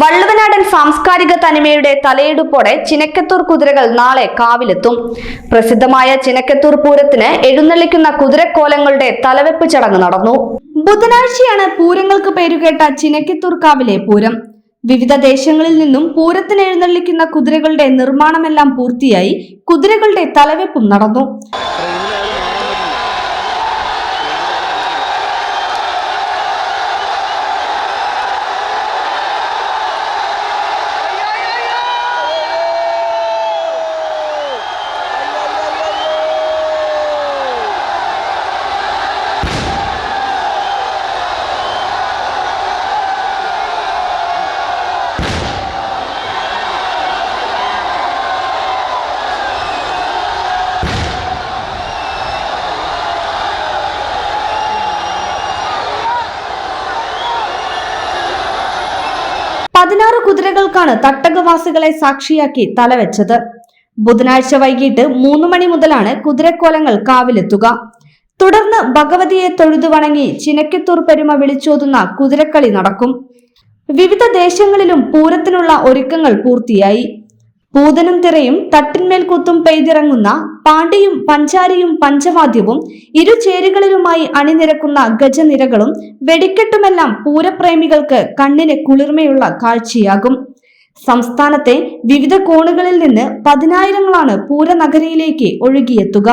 വള്ളുവനാടൻ സാംസ്കാരിക തനിമയുടെ തലയെടുപ്പോടെ ചിനക്കത്തൂർ കുതിരകൾ നാളെ കാവിലെത്തും. പ്രസിദ്ധമായ ചിനക്കത്തൂർ പൂരത്തിന് എഴുന്നള്ളിക്കുന്ന കുതിരക്കോലങ്ങളുടെ തലവെപ്പ് ചടങ്ങ് നടന്നു. ബുധനാഴ്ചയാണ് പൂരങ്ങൾക്ക് പേരുകേട്ട ചിനക്കത്തൂർ കാവിലെ പൂരം. വിവിധ ദേശങ്ങളിൽ നിന്നും പൂരത്തിന് എഴുന്നള്ളിക്കുന്ന കുതിരകളുടെ നിർമ്മാണമെല്ലാം പൂർത്തിയായി കുതിരകളുടെ തലവെപ്പും നടന്നു. പതിനാറ് കുതിരകൾക്കാണ് തട്ടകവാസികളെ സാക്ഷിയാക്കി തലവെച്ചത്. ബുധനാഴ്ച വൈകിട്ട് 3 മണി മുതലാണ് കുതിരക്കോലങ്ങൾ കാവിലെത്തുക. തുടർന്ന് ഭഗവതിയെ തൊഴുതു വണങ്ങി ചിനക്കത്തൂർ പെരുമ വിളിച്ചോതുന്ന കുതിരക്കളി നടക്കും. വിവിധ ദേശങ്ങളിലും പൂരത്തിനുള്ള ഒരുക്കങ്ങൾ പൂർത്തിയായി. പൂതനും തിറയും തട്ടിന്മേൽ കുത്തും പെയ്തിറങ്ങുന്ന പാണ്ടിയും പഞ്ചാരിയും പഞ്ചവാദ്യവും ഇരുചേരികളിലുമായി അണിനിരക്കുന്ന ഗജനിരകളും വെടിക്കെട്ടുമെല്ലാം പൂരപ്രേമികൾക്ക് കണ്ണിന് കുളിർമയുള്ള കാഴ്ചയാകും. സംസ്ഥാനത്തെ വിവിധ കോണുകളിൽ നിന്ന് 10,000-ങ്ങളാണ് പൂരനഗരിയിലേക്ക് ഒഴുകിയെത്തുക.